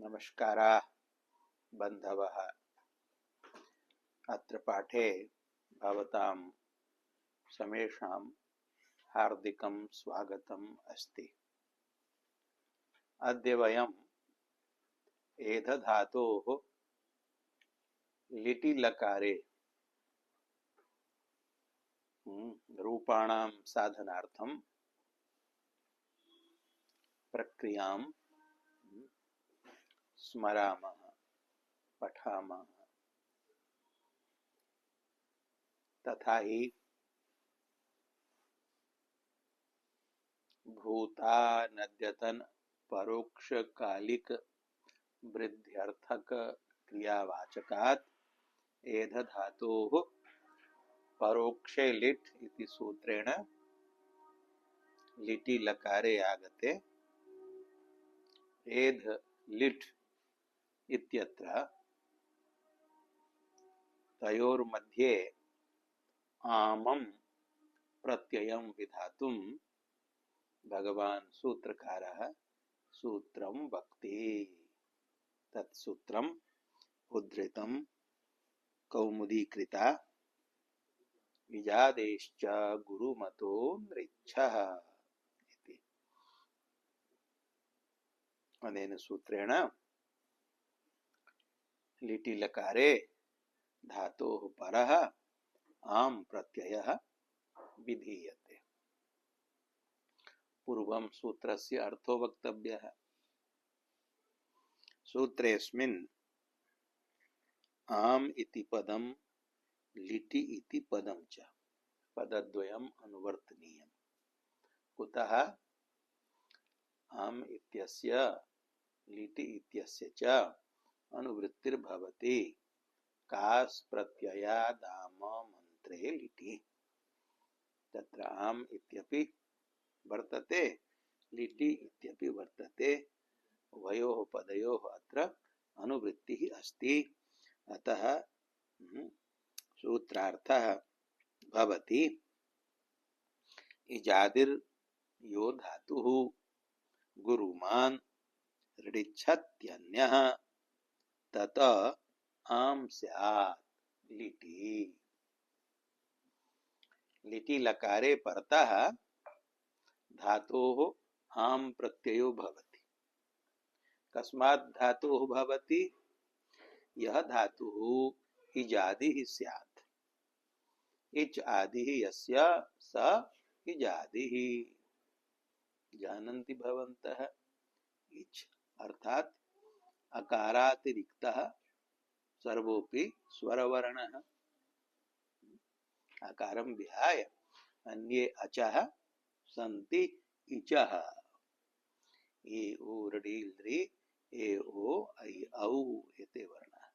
नमस्काराः बन्धवः। अत्र पाठे भवतां समेषां हार्दिकं स्वागतम् अस्ति। अद्य वयम् एधधातोः लिटि लकारे रूपाणां साधनार्थं प्रक्रियां स्मरामः, पठामः। तथा ही भूतानद्यतन परोक्षकालिक वृद्ध्यर्थक क्रियावाचकात् एधधातोः परोक्षे लिट् इति सूत्रेण लिटि लकारे आगते एध लिट् इत्यत्र तयोर्मध्ये आमं प्रत्ययं विधातुं भगवान् सूत्रकारः सूत्रं वक्ति। तत्सूत्रम् उद्धृतं कौमुदीकृता विजादेश्च गुरुमतो नृच्छः इति। अनेन सूत्रेण लिटि लकारे धातोः परः आम् प्रत्ययः विधीयते। पूर्वं सूत्रस्य अर्थो वक्तव्यः। सूत्रेऽस्मिन् आम् इति पदं लिटि इति पदं च पदद्वयम् अनुवर्तनीयम्। कुतः? आम् इत्यस्य लिटि इत्यस्य च अनुवृत्तिर्भवति कास् प्रत्ययादाम मंत्रे लिटि। तत्र आम् इत्यपि वर्तते, लिटि इत्यपि वर्तते। उभयोः पदयोः अत्र अनुवृत्तिः अस्ति। अतः सूत्रार्थः भवति इजादिर् यो धातुः गुरुमान् ऋडिच्छत्यन्यः तत आम् स्यात् लिटि। लिटि लकारे परतः धातोः आम् प्रत्ययो भवति। कस्मात् धातुः भवति? यह धातुः इजादिः स्यात्। इच् आदिः यस्य स इजादिः। जानन्ति भवन्तः? इच् अर्थात् अकारातिरिक्तः सर्वोपि स्वरवर्णः। अकारं विहाय अन्ये अचः सन्ति इचः। ए ओ ऋडील् ऋ ए ओ ऐ औ एते वर्णाः।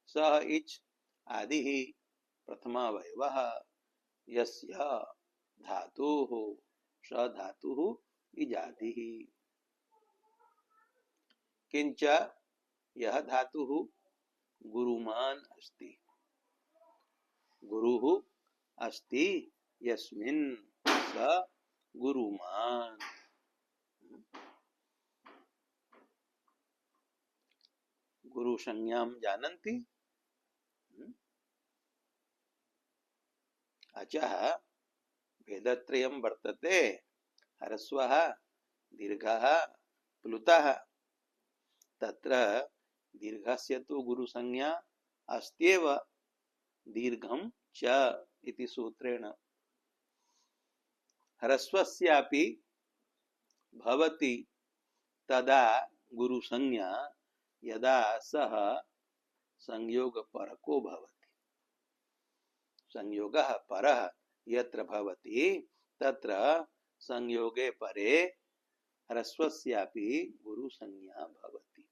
सः इच् आदिः प्रथमावयवः यस्य धातुः स धातुः इजादिः। किंच यह धातुः गुरुमान् अस्ति। गुरुः अस्ति यस्मिन् स गुरुमान्। गुरु संज्ञां जानन्ति? अचः भेदत्रयं वर्तते। ह्रस्वः दीर्घः प्लुतः। तत्र दीर्घस्य तु गुरुसंज्ञा अस्त्येव दीर्घं च इति सूत्रेण। ह्रस्वस्यापि भवति तदा गुरुसंज्ञा यदा सः संयोगपरको भवति। संयोगः परः यत्र भवति तत्र संयोगे परे ह्रस्वस्यापि गुरुसंज्ञा भवति।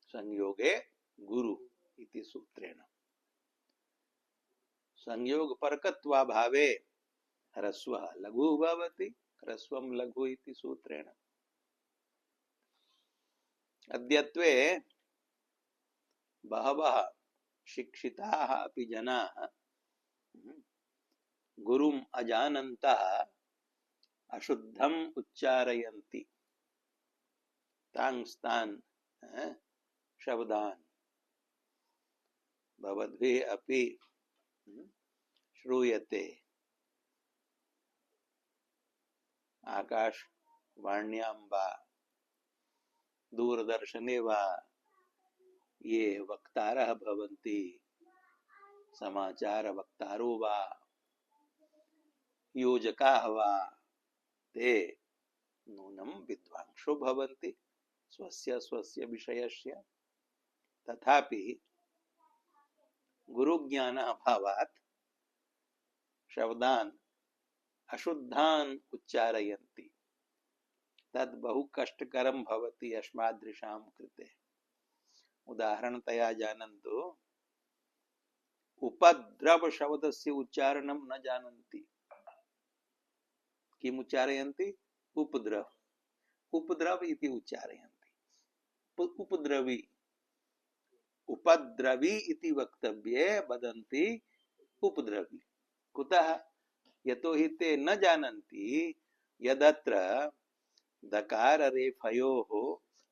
संयोगे गुरु इति सूत्रेण। संयोगपरकत्वाभावे ह्रस्वः लघुः भवति। ह्रस्वं लघु इति सूत्रेण। अद्यत्वे बहवः शिक्षिताः अपि जनाः गुरुम् अजानन्तः अशुद्धम् उच्चारयन्ति। तांग स्थान शब्दान भवद्भिः अपि श्रूयते आकाशवाण्यां वा दूरदर्शने वा ये वक्तारः भवन्ति समाचार वक्तारो वा योजकाः वा ते नूनं विद्वांसो भवन्ति स्वस्य स्वस्य विषयस्य तथापि गुरुज्ञान अभावात् शब्दान् अशुद्धान् उच्चारयन्ति तद् बहु कष्टकरं भवति अस्मादृशां कृते। उदाहरणतया जानन्तु उपद्रव शब्दस्य उच्चारणं न जानन्ति। किम् उच्चारयन्ति? उपद्रव उपद्रव इति उच्चारयन्ति। उपद्रवी उपद्रवी इति वक्तव्ये वदन्ति उपद्रवी। कुतः? यतो हि ते न जानन्ति यदत्र दकार रेफयोः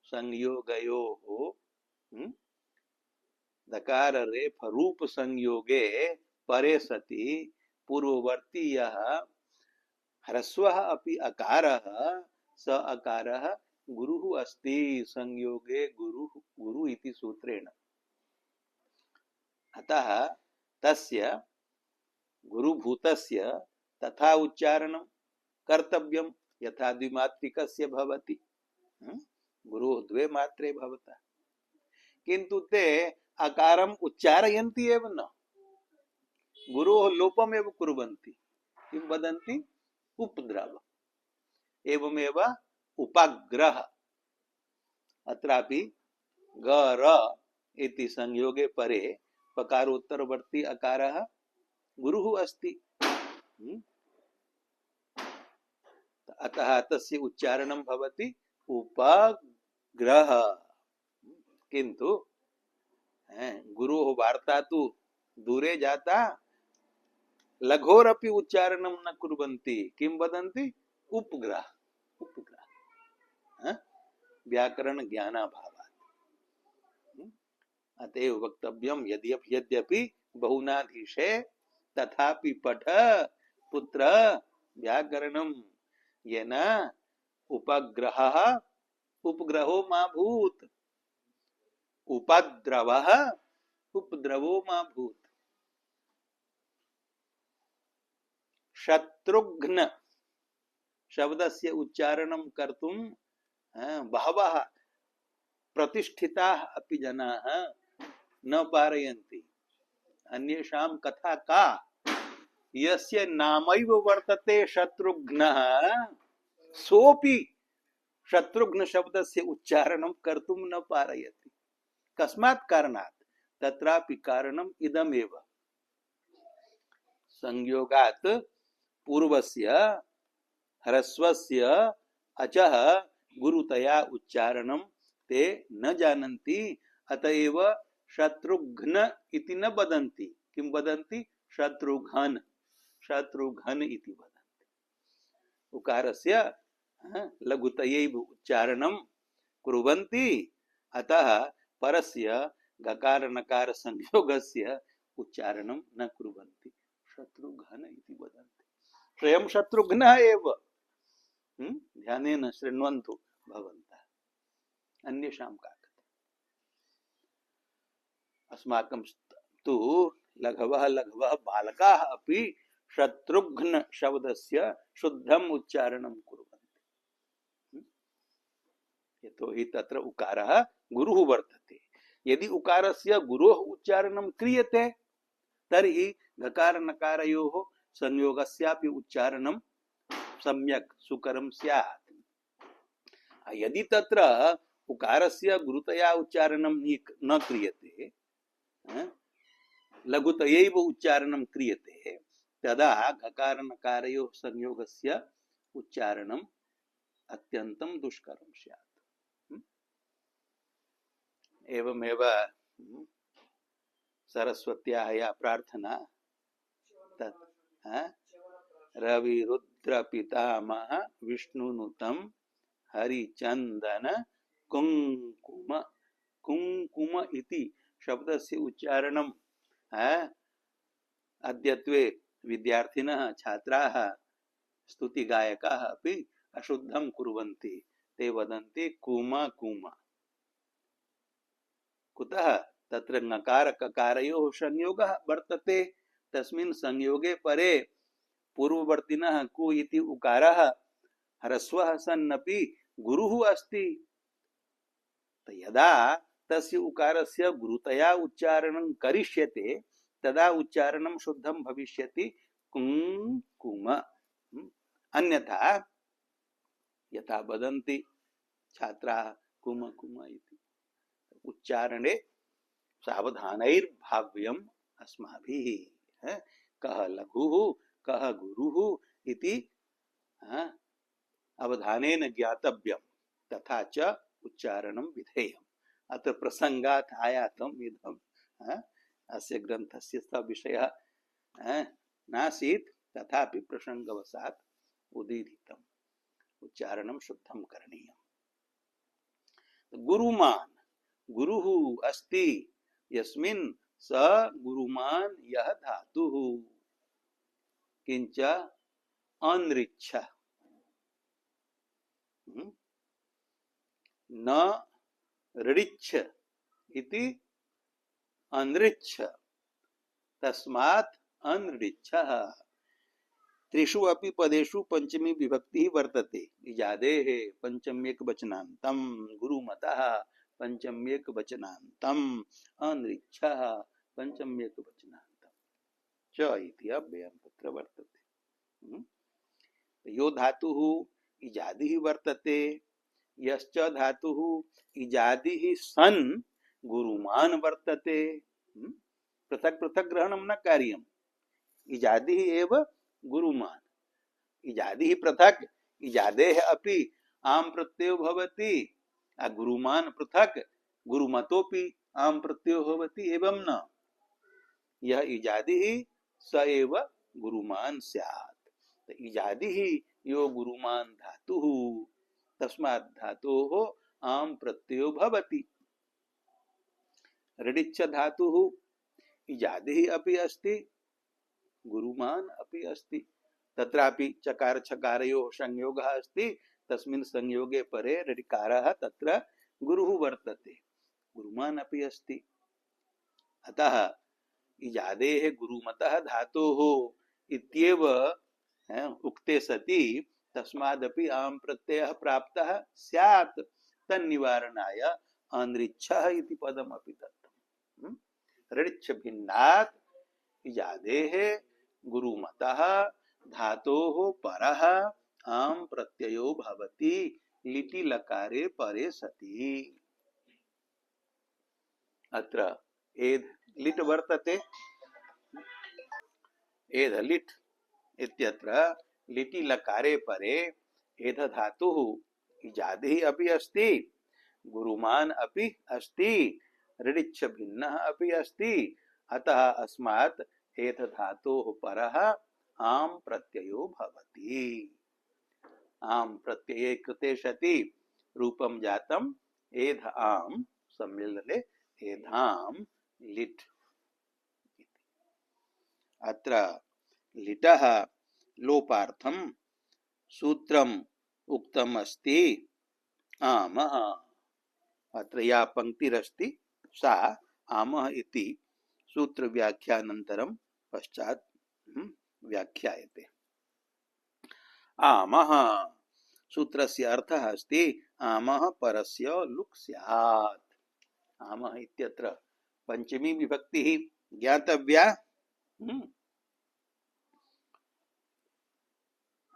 संयोगयोः दकार रेफ रूप संयोगे परे सति पूर्ववर्ती यः ह्रस्वः अपि अकारः स अकारः गुरुः अस्ति संयोगे गुरु इति सूत्रेण। अतः तस्य गुरुभूतस्य तथा उच्चारणं कर्तव्यं यथा द्विमात्रिकस्य भवति। गुरुः द्वे मात्रे भवतः, किन्तु ते अकारम् उच्चारयन्ति एव न, गुरोः लोपमेव कुर्वन्ति। किं वदन्ति? उपद्रव। एवमेव उपाग्रह। अत्रापि गर इति संयोगे परे पकारोत्तरवर्ती अकारः गुरुः अस्ति। अतः तस्य उच्चारणं भवति उपग्रह। किन्तु गुरुः वार्ता तु दूरे जाता लघोरपि उच्चारणं न कुर्वन्ति। किं वदन्ति? उपग्रह उपग्रह। व्याकरण ज्ञानाभावात्। अतएव वक्तव्यं यद्यपि बहुनाधीशे तथापि पठ पुत्र व्याकरणं येन उपग्रहः उपग्रहो मा भूत् उपद्रवः उपद्रवो मा भूत्। शत्रुघ्न शब्दस्य उच्चारणं कर्तुं बहवः प्रतिष्ठिताः अपि जनाः न पारयन्ति। अन्येषां कथा का? यस्य नामैव वर्तते शत्रुघ्नः सोऽपि शत्रुघ्न शब्दस्य उच्चारणं कर्तुं न पारयति। कस्मात् कारणात्? तत्रापि कारणम् इदमेव। संयोगात् पूर्वस्य ह्रस्वस्य अचः गुरुतया उच्चारणं ते न जानन्ति। अतएव शत्रुघ्न इति न वदन्ति। किं वदन्ति? शत्रुघ्न शत्रुघ्न इति वदन्ति। उकारस्य लघुतयैव उच्चारणं कुर्वन्ति। अतः परस्य गकार नकार संयोगस्य उच्चारणं न कुर्वन्ति। शत्रुघ्न इति वदन्ति। स्वयं शत्रुघ्नः एव। ध्यानेन शृण्वन्तु भवन्तः। अन्येषां का कथा? अस्माकं तु लघवः बालकाः अपि शत्रुघ्न शब्दस्य शुद्धम् उच्चारणं कुर्वन्ति। यतो हि तत्र उकारः गुरुः वर्तते। यदि उकारस्य गुरोः उच्चारणं क्रियते तर्हि गकार नकारयोः संयोगस्यापि उच्चारणं सम्यक् सुकरं स्यात्। यदि तत्र उकारस्य गुरुतया उच्चारणं न क्रियते, लघुतयैव उच्चारणं क्रियते, तदा गकार नकारयोः संयोगस्य उच्चारणम् अत्यन्तं दुष्करं स्यात्। एवमेव सरस्वत्याः या प्रार्थना रविरुद्र पितामह विष्णुनुतं हरिचंदन कुंकुम कुंकुम इति शब्दस्य उच्चारणं अद्यत्वे विद्यार्थिनः छात्राः स्तुतिगायकाः अपि अशुद्धं कुर्वन्ति। ते वदन्ति कुम कुम। कुतः? तत्र ङकार ककारयोः संयोगः वर्तते। तस्मिन् संयोगे परे पूर्ववर्तिनः कु इति उकारः ह्रस्वः सन्नपि गुरुः अस्ति। यदा तस्य उकारस्य गुरुतया उच्चारणं करिष्यते तदा उच्चारणं शुद्धं भविष्यति कुंकुम। अन्यथा यथा वदन्ति छात्राः कुम कुम इति, उच्चारणे सावधानैर्भाव्यम् अस्माभिः। कः लघुः कः गुरुः इति अवधानेन ज्ञातव्यम्। तथा च उच्चारणं विधेयम्। अत्र प्रसंगात् आयातम् इदम् अस्य ग्रन्थस्य विषयः नासीत्, तथापि प्रसंगवशात् उदीरितम्। उच्चारणं शुद्धं करणीयम्। गुरुमान् गुरुः अस्ति यस्मिन् स गुरुमान् यः धातुः किंच अनृच्छ न ऋडिच्छ इति अनृच्छ तस्मात् अनृडिच्छः। त्रिषु अपि पदेषु पंचमी विभक्ति वर्तते। इजादेः पंचम्येक वचनान्तं, गुरुमतः पंचम्येक वचनान्तं, अनृच्छः पंचम्येक वचनान्तं च इति अव्ययं तत्र वर्तते। यो धातुः इजादिः वर्तते, यश्च धातुः इजादिः सन् गुरुमान् वर्तते। पृथक पृथक ग्रहणं न कार्यम्। इजादिः एव गुरुमान्। इजादिः पृथक, इजादेः अपि आम प्रत्ययो भवति। गुरुमान् पृथक, गुरुमतोपि आम प्रत्ययो भवति। एवं न, यह इजादिः स एव गुरुमान् स्यात्। इजादिः यो गुरुमान् धातुः तस्मात् धातोः आम प्रत्ययो भवति। ऋडिच्छ धातुः इजादिः अपि अस्ति, गुरुमान् अपि अस्ति। तत्रापि चकार छकारयोः संयोगः अस्ति। तस्मिन् संयोगे परे ऋकारः तत्र गुरुः वर्तते, गुरुमान् अपि अस्ति। अतः इजादेः गुरुमतः धातोः इत्येव उक्ते सति तस्मादपि आम प्रत्ययः प्राप्तः स्यात्। तन्निवारणाय अनृच्छः इति पदमपि दत्तम्। ऋच्छ भिन्नात् इजादेः गुरुमतः धातोः परः आम प्रत्ययो भवति लिटि लकारे परे सति। अत्र एध लिट् वर्तते। एध लिट् इत्यत्र लिटि लकारे परे एध धातुः इजादिः अपि अस्ति, गुरुमान् अपि अस्ति, ऋडिच्छ भिन्नः अपि अस्ति। अतः अस्मात् एध धातोः परः आम प्रत्ययो भवति। आम प्रत्यये कृते सति रूपं जातम् एध आम सम्मिलने एधाम लिट्। अत्र लिटः लोपार्थं सूत्रम् उक्तम् अस्ति आमः। अत्र या पंक्तिरस्ति सा आमः इति सूत्र व्याख्यानन्तरं पश्चात् व्याख्यायते। आमः सूत्रस्य अर्थः अस्ति आमः परस्य लुक् स्यात्। आमः इत्यत्र पंचमी विभक्तिः ज्ञातव्या।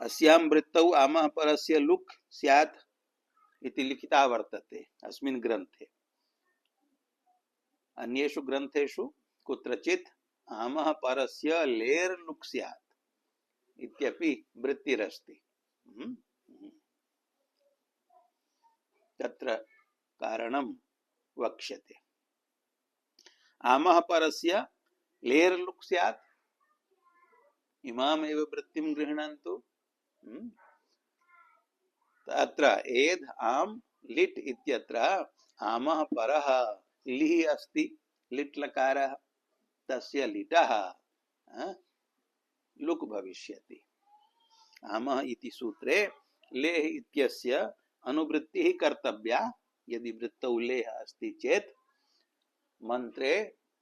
अस्यां वृत्तौ आमः परस्य लुक् स्यात् इति लिखिता वर्तते अस्मिन् ग्रन्थे। अन्येषु ग्रन्थेषु कुत्रचित् आमः परस्य लेर् लुक् स्यात् इत्यपि वृत्तिरस्ति। तत्र कारणं वक्ष्यते। आमः परस्य लेर् लुक् स्यात् इमामेव वृत्तिं गृह्णन्तु। अत्र एध आम लिट् इत्यत्र आमः परः लिः अस्ति, लिट् लकारः, तस्य लिटः लुक् भविष्यति। आमः इति सूत्रे लेः इत्यस्य अनुवृत्तिः कर्तव्या। यदि वृत्तौ लेः अस्ति चेत् मंत्रे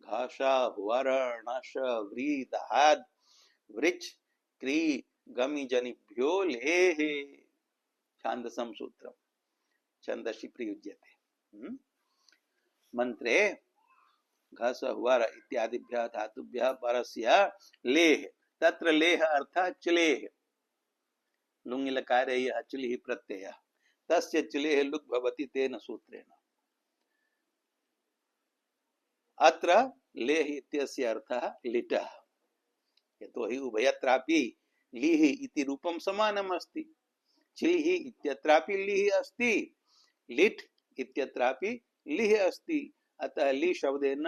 घाष वर्णश व्रीदाद् वृच् क्री गमिजनिभ्यो लेः छान्दसं सूत्रम् छन्दसि प्रयुज्यते। मंत्रे घस वर इत्यादिभ्यः धातुभ्यः परस्य लेः, तत्र लेः अर्थात् चलेः, लुङि लकारे यः चलिः प्रत्ययः, तस्य चलेः लुक् भवति तेन सूत्रेण। अत्र लेः इत्यस्य अर्थः लिटः, यतोहि उभयत्रापि लिः इति रूपं समानम् अस्ति। चिलिः इत्यत्रापि लिः अस्ति, लिट् इत्यत्रापि लिः अस्ति। अतः लि शब्देन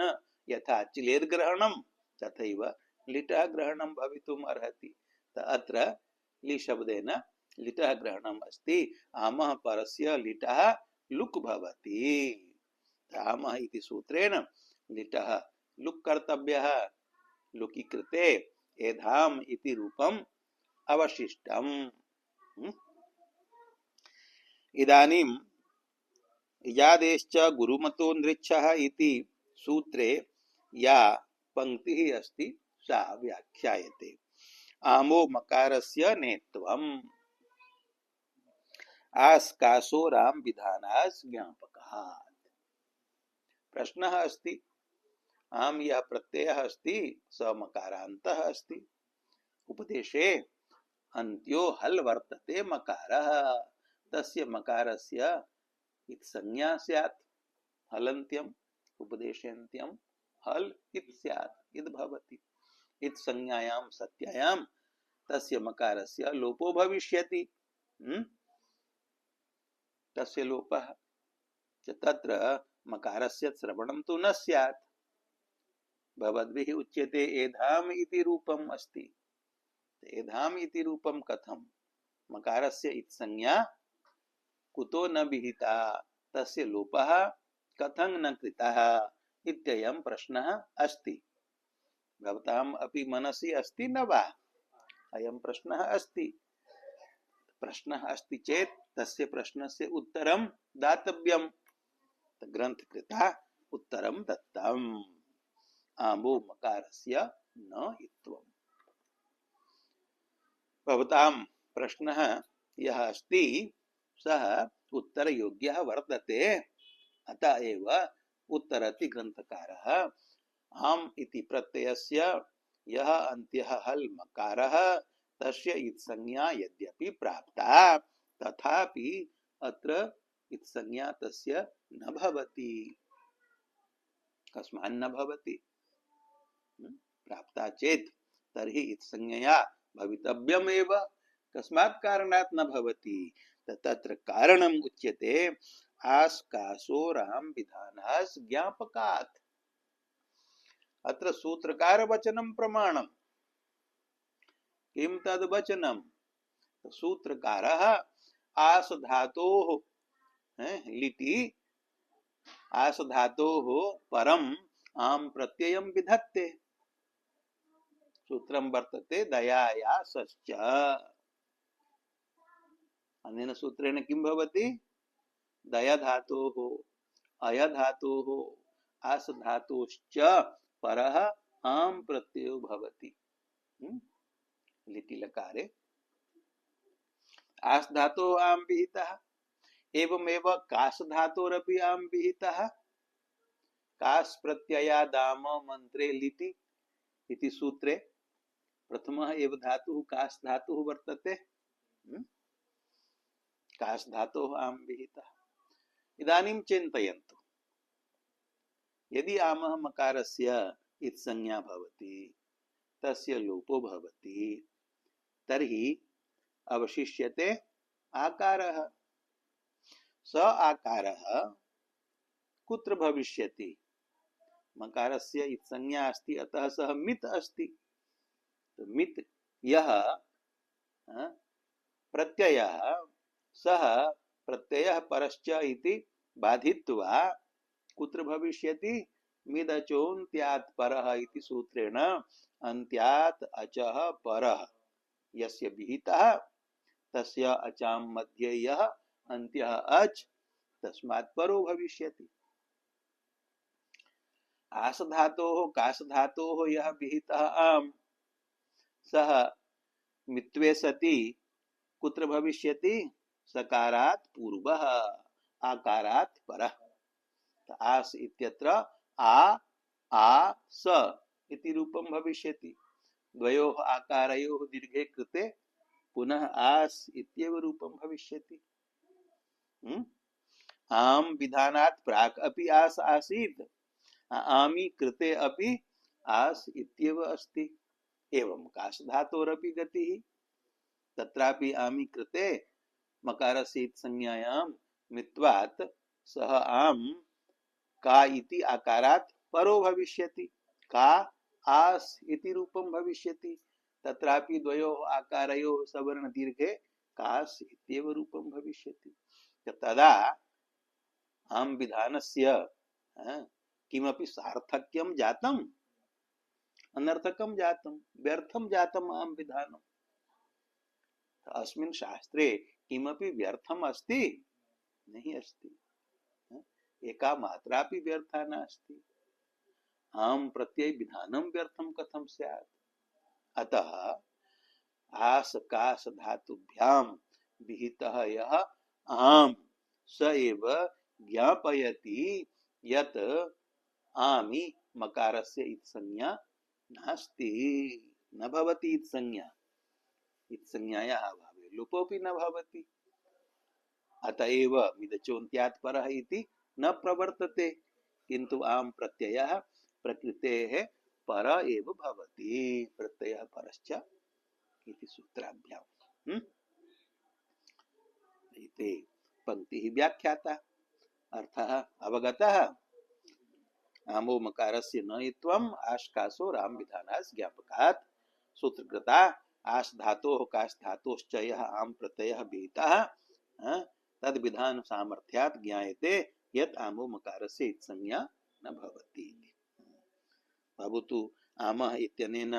यथा चिलेर्ग्रहणं तथैव लिटः ग्रहणं भवितुम् अर्हति। अत्र लि शब्देन लिटः ग्रहणम् अस्ति। आमः परस्य लिटः लुक् भवति। आमः इति सूत्रेण लिटः लुक् कर्तव्यः। लुकि कृते एधाम इति रूपम् अवशिष्टम्। इदानीं यादेश्च गुरुमतो नृच्छः इति सूत्रे या पंक्तिः अस्ति सा व्याख्यायते। आमो मकारस्य नेत्वम् आस्कासो राम विधानास् ज्ञापकात्। प्रश्नः अस्ति, आम यह प्रत्ययः अस्ति स मकारान्तः अस्ति, उपदेशे अन्त्यो हल वर्तते मकारः, तस्य मकारस्य इति संज्ञा स्यात्। हलन्त्यम् उपदेशेन्त्यम् हल इति स्यात् इति भवति। इति संज्ञायां सत्यायां तस्य मकारस्य लोपो भविष्यति। तस्य लोपः तत्र मकारस्य श्रवणं तु न स्यात्। भवद्भिः उच्यते एधाम इति रूपम् अस्ति। एधाम इति रूपं कथं? मकारस्य इति संज्ञा कुतो न विहिता, तस्य लोपः कथं न कृतः इत्ययं प्रश्नः अस्ति। भवताम् अपि मनसि अस्ति न वा? अयं प्रश्नः अस्ति। प्रश्नः अस्ति चेत् तस्य प्रश्नस्य उत्तरं दातव्यम्। ग्रन्थकृता उत्तरं दत्तम्। आमो मकारस्य न इत्वम्। भवतां प्रश्नः यः अस्ति सः उत्तरयोग्यः वर्तते। अतः एव उत्तरति ग्रन्थकारः आम् इति प्रत्ययस्य यः अन्त्यः हल् मकारः तस्य इत्संज्ञा यद्यपि प्राप्ता तथापि अत्र इत्संज्ञा तस्य न भवति। कस्मात् न भवति? प्राप्ता चेत् तर्हि इत्संज्ञया भवितव्यमेव। कस्मात् कारणात् न भवति? तत्र कारणम् उच्यते आस्कासो राम विधानास् ज्ञापकात्। अत्र सूत्रकार वचनं प्रमाणम्। किं तद् वचनं? सूत्रकारः आस धातोः लिटि आस धातोः परम् आम् प्रत्ययं विधत्ते। सूत्रं वर्तते दयायासश्च। अनेन सूत्रेण किं भवति? दया धातोः अय धातोः आस धातोश्च परः आम् प्रत्ययो भवति। लिटि लकारे आस धातोः आम् विहितः, एवमेव कास धातोरपि आम् विहितः। कास प्रत्ययादाम मंत्रे लिटि इति सूत्रे प्रथमः एव धातुः कास धातुः वर्तते। कास धातोः आम् विहितः। इदानीं चिन्तयन्तु, यदि आमः मकारस्य इत्संज्ञा भवति तस्य लोपो भवति तर्हि अवशिष्यते आकारः। स आकारः कुत्र भविष्यति? मकारस्य इत्संज्ञा अस्ति अतः सः मित् अस्ति। तो मित् यः प्रत्ययः सः प्रत्ययः परश्च इति बाधित्वा कुत्र भविष्यति? मिदचोन्त्यात् परः इति सूत्रेण अन्त्यात् अचः परः यस्य विहितः तस्य अचां मध्ये यः अन्त्यः अच् तस्मात् परो भविष्यति। आस धातोः कास धातोः यः विहितः आम् सः मित्वे सति कुत्र भविष्यति? सकारात् पूर्वः आकारात् परः। आस इत्यत्र आ स इति रूपं भविष्यति। द्वयोः आकारयोः दीर्घे कृते पुनः आस इत्येव रूपं भविष्यति। आम विधानात् प्राक् अपि आस आसीत्, आमी कृते अपि आस इत्येव अस्ति। एवं काश धातोरपि गतिः तत्रापि आमी कृते मकारस्य संज्ञायां मित्वात् सह आम का इति आकारात् परो भविष्यति। का आस इति रूपं भविष्यति। तत्रापि द्वयोः आकारयोः सवर्ण दीर्घे कास इत्येव रूपं भविष्यति। तदा आम विधानस्य किमपि सार्थक्यं जातम् अनर्थकं जातम् व्यर्थं जातम् आम विधानम्। अस्मिन् शास्त्रे किमपि व्यर्थम् अस्ति? नहीं अस्ति। एका मात्रापि व्यर्था नास्ति। आम प्रत्यय विधानं व्यर्थं कथं स्यात्? अतः आस कास धातुभ्यां विहितः यः आम स एव ज्ञापयति यत् आमि मकारस्य इति संज्ञा नास्ति, न भवति इति संज्ञा। इति संज्ञायाः अभावे लुपोऽपि न भवति। अतएव मिदचोन्त्यात् परः इति न प्रवर्तते, किन्तु आम प्रत्ययः प्रकृतेः पर एव भवति। प्रत्ययः परश्च इति सूत्राभ्याम् इति पंक्तिः व्याख्याता। अर्थः अवगतः। आमो मकारस्य न इत्वम् आश्कासो राम विधानास् ज्ञापकात् सूत्रकृता आश धातोः काश धातोश्च यः आम प्रत्ययः विहितः तद विधान सामर्थ्यात् ज्ञायते यत् आमो मकारस्य इति संज्ञा न भवति। भवतु आमः इत्यनेन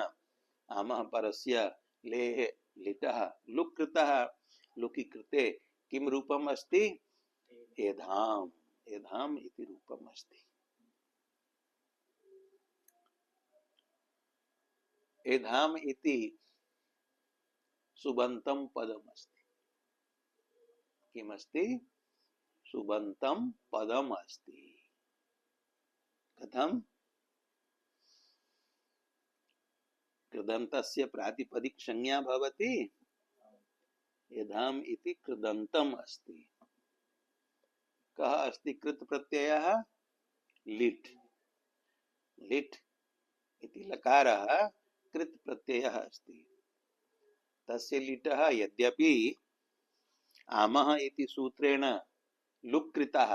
आमः परस्य लेः लिटः लुक् कृतः। लुकि कृते किं रूपम् अस्ति? एधाम्। एधाम् इति रूपम् अस्ति। एधाम् इति सुबन्तं पदम् अस्ति। किमस्ति? सुबन्तं पदम् अस्ति। कथम्? कृदन्तस्य प्रातिपदिक संज्ञा भवति। एधाम् इति कृदन्तम् अस्ति। कः अस्ति कृत प्रत्ययः? लिट्। लिट् इति लकारः कृत प्रत्ययः अस्ति। तस्य लिटः यद्यपि आमः इति सूत्रेण लुक् कृतः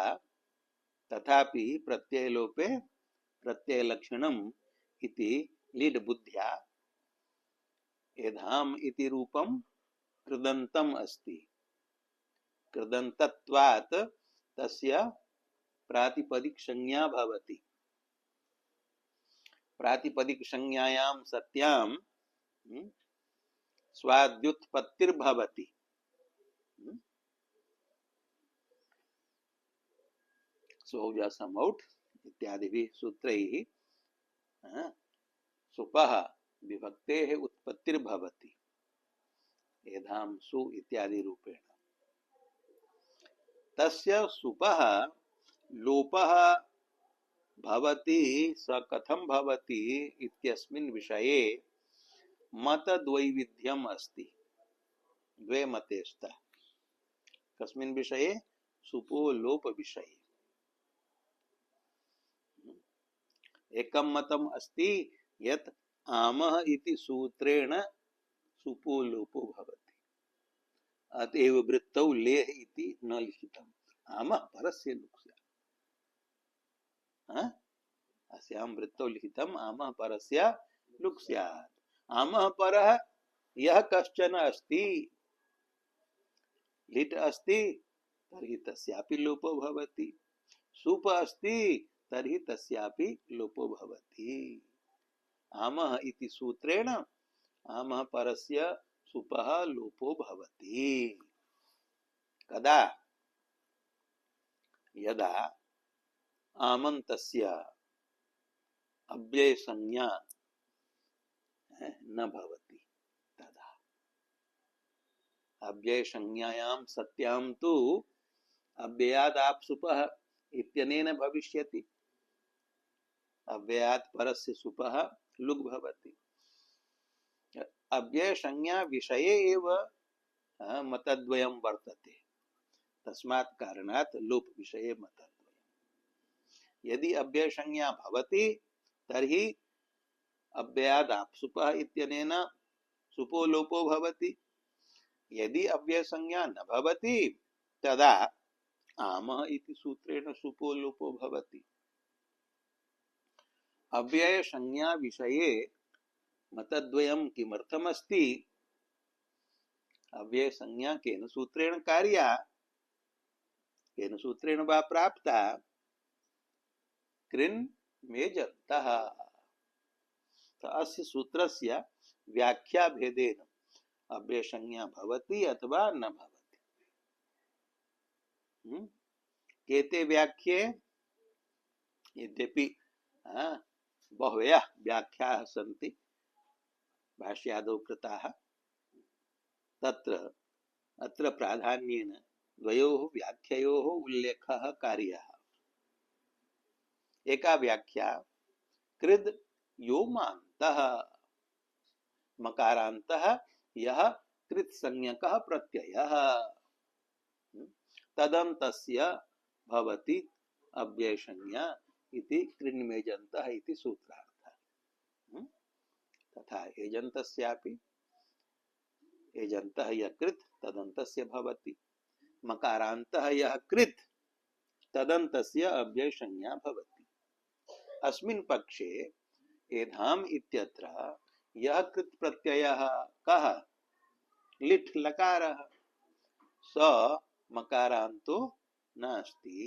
तथापि प्रत्ययलोपे प्रत्ययलक्षणम् इति लिट् बुद्ध्या एधाम् इति रूपं कृदन्तम् अस्ति। कृदन्तत्वात् तस्य प्रातिपदिक संज्ञा भवति। प्रातिपदिक संज्ञायां सत्यां स्वाद्युत्पत्तिर्भवति। सोजा समौट इत्यादि सूत्रैः सुपः विभक्तेः उत्पत्तिर्भवति। एधाम सु इत्यादि रूपेण तस्य सुपः लोपः भवति स कथं भवति इत्यस्मिन् विषये मतद्वैविध्यम् अस्ति। द्वे मते स्तः। कस्मिन् विषये? सुपो लोप विषये। एकं मतम् अस्ति यत् आमः इति सूत्रेण सुपो लोपो भवति। अतएव वृत्तौ लेः इति न लिखितम्। आमः परस्य लुक् स्यात्। अस्यां वृत्तौ लिखितम् आमः परस्य लुक् स्यात्। आमः परः यः कश्चन अस्ति। लिट् अस्ति तर्हि तस्यापि लोपो भवति। सुप अस्ति तर्हि तस्यापि लोपो भवति। आमः इति सूत्रेण आमः परस्य सुपः लोपो भवति। कदा? यदा आमन्तस्य अव्ययसंज्ञा न भवति तदा। अव्ययसंज्ञायां सत्यां तु अव्ययाद् आप्सुपः इत्यनेन भविष्यति। अव्ययात् परस्य सुपः लुग् भवति। अव्ययसंज्ञा विषये एव मतद्वयं वर्तते। तस्मात् कारणात् लोप विषये मतद्वयम्। यदि अव्ययसंज्ञा भवति तर्हि अव्ययाद् आप्सुपः इत्यनेन सुपो लोपो भवति। यदि अव्ययसंज्ञा न भवति तदा आमः इति सूत्रेण सुपो लोपो भवति। अव्ययसंज्ञा विषये मतद्वयं किमर्थमस्ति? अव्ययसंज्ञा केन सूत्रेण कार्या, केन सूत्रेण वा प्राप्ता? कृन् मेजन्तः। अस्य सूत्रस्य व्याख्या भेदेन अव्ययसंज्ञा भवति अथवा न भवति। केते व्याख्ये? यद्यपि बहवः व्याख्याः सन्ति भाष्यादौ कृताः, तत्र अत्र प्राधान्येन द्वयोः व्याख्ययोः उल्लेखः कार्यः। एका व्याख्या कृद् यो मान्तः, मकारान्तः यः कृत्संज्ञकः प्रत्ययः, तदन्तस्य भवति अव्ययसंज्ञा इति कृन्मेजन्तः इति सूत्रार्थः। तथा एजन्तस्यापि एजन्तः यः कृत् तदन्तस्य भवति। मकारान्तः यः कृत् तदन्तस्य अव्ययसंज्ञा भवति। अस्मिन् पक्षे एधाम् इत्यत्र यः कृत् प्रत्ययः कः? लिट् लकारः। स मकारान्तो नास्ति।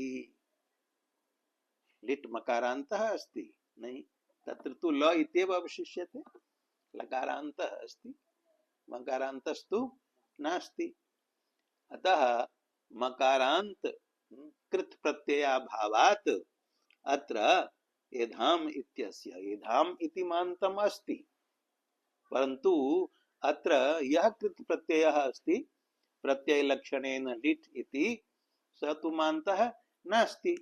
लिट् मकारान्तः अस्ति? नहीं, तत्र तु ल इत्येव अवशिष्यते। लकारान्तः अस्ति, मकारान्तस्तु नास्ति। अतः मकारान्त कृत् प्रत्ययाभावात् अत्र एधाम् इत्यस्य एधाम् इति मान्तम् अस्ति, परन्तु अत्र यः कृत् प्रत्ययः अस्ति प्रत्ययलक्षणेन लिट् इति, स तु मान्तः नास्ति।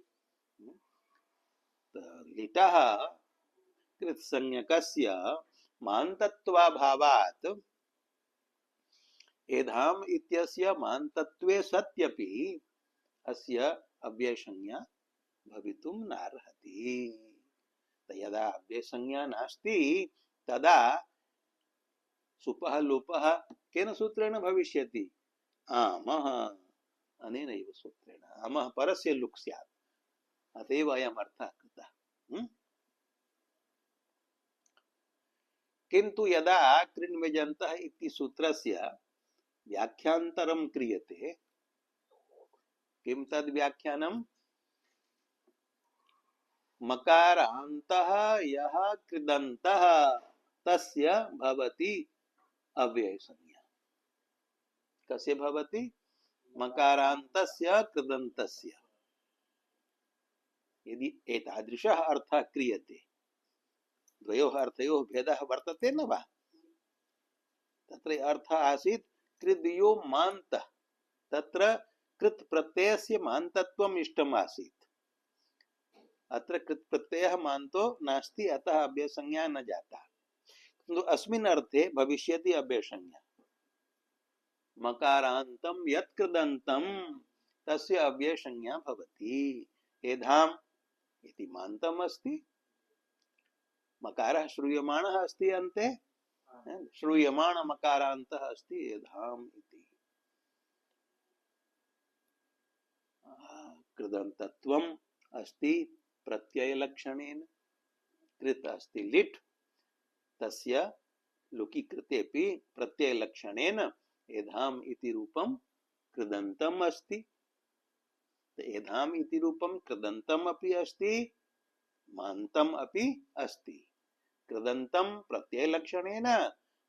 लिटः कृत्संज्ञकस्य मान्तत्वाभावात् एधाम् इत्यस्य मान्तत्वे सत्यपि अस्य अव्ययसंज्ञा भवितुं नार्हति। यदा अव्ययसंज्ञा नास्ति तदा सुपः लोपः केन सूत्रेण भविष्यति? आमः अनेनैव सूत्रेण। आमः परस्य लुक् स्यात्, अतएव अयम् अर्थः कृतः। किन्तु यदा कृन्मेजन्तः इति सूत्रस्य व्याख्यान्तरं क्रियते, किं तद् व्याख्यानं? मकारान्तः यः कृदन्तः तस्य भवति अव्ययसंज्ञा। कस्य भवति? मकारान्तस्य कृदन्तस्य। यदि एतादृशः अर्थः क्रियते, द्वयोः अर्थयोः भेदः वर्तते न वा? तत्र अर्थः आसीत् कृद्यो मान्तः, तत्र कृत् प्रत्ययस्य मान्तत्वम् इष्टम् आसीत्। अत्र कृत् प्रत्ययः मान्तो नास्ति, अतः अव्ययसंज्ञा न जाता। किन्तु अस्मिन् अर्थे भविष्यति अव्ययसंज्ञा। मकारान्तं यत् कृदन्तं तस्य अव्ययसंज्ञा भवति। एधाम् इति मान्तम् अस्ति, मकारः श्रूयमाणः अस्ति अन्ते, श्रूयमाण मकारान्तः अस्ति एधाम् इति। कृदन्तत्वम् अस्ति प्रत्ययलक्षणेन, कृत अस्ति लिट्, तस्य लुकि कृतेपि प्रत्ययलक्षणेन एधाम् इति रूपं कृदन्तम् अस्ति। एधाम इति रूपम कृदन्तम अपि अस्ति मान्तम अपि अस्ति। कृदन्तम प्रत्यय लक्षणेन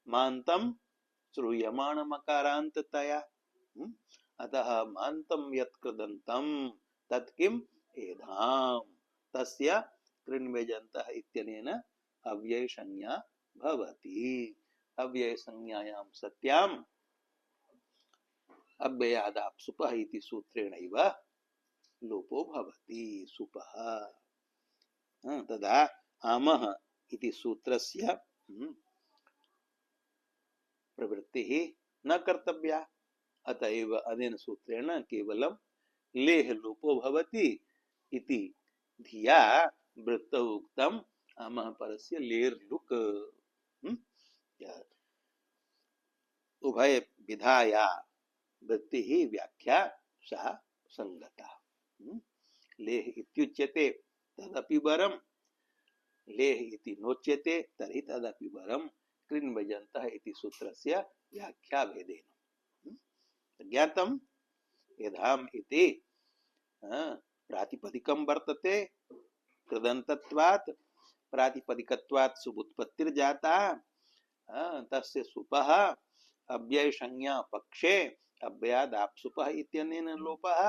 मान्तम श्रूयमाण मकारान्ततया। अतः मान्तम यत् कृदन्तम तत् किम एधाम तस्य कृण्वेजन्तः इत्यनेन अव्यय संज्ञा भवति। अव्यय संज्ञायां सत्याम अव्ययादाप सुपः इति सूत्रेणैव लोपो भवति। सुपः तदा आमः इति सूत्रस्य प्रवृत्तिः न कर्तव्या। अतएव अनेन सूत्रेण केवलं लेह लोपो भवति इति धिया वृत्तौ उक्तम् आमः परस्य लेर लुक उभय विधाया वृत्ति ही व्याख्या सा संगता। लेह इत्युच्यते तदपि वरम लेह इति नोच्यते तर्हि तदपि वरम कृन्वजन्तः इति सूत्रस्य व्याख्या भेदेन ज्ञातम्। यधाम इति प्रातिपदिकं वर्तते कृदन्तत्वात् प्रातिपदिकत्वात् सुबुत्पत्तिर्जाता तस्य सुपः अव्यय संज्ञा पक्षे अव्ययादाप्सुपः इत्यनेन लोपः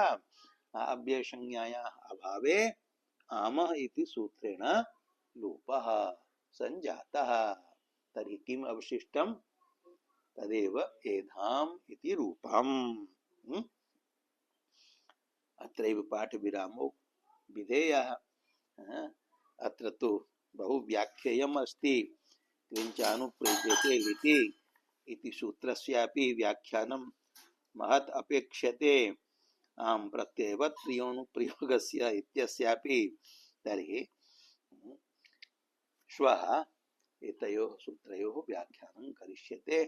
अव्यय संज्ञायाः अभावे आमः इति सूत्रेण लोपः संजातः। तर्हि किम् अवशिष्टम् तदेव एधाम इति रूपम्। अत्रैव पाठविरामो विधेयः। अत्र तु बहु व्याख्येयम् अस्ति। क्रिञ्चानुप्रयुज्यते लिटि इति सूत्रस्यापि व्याख्यानं महत् अपेक्ष्यते। आम प्रत्ययवत् प्रियोनुप्रयोगस्य इत्यस्यापि। तर्हि श्वः एतयोः सूत्रयोः व्याख्यानं करिष्यते।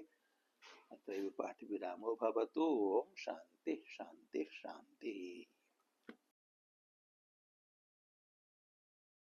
अत्रैव पाठविरामो भवतु। ओम शान्ति शान्ति शान्तिः।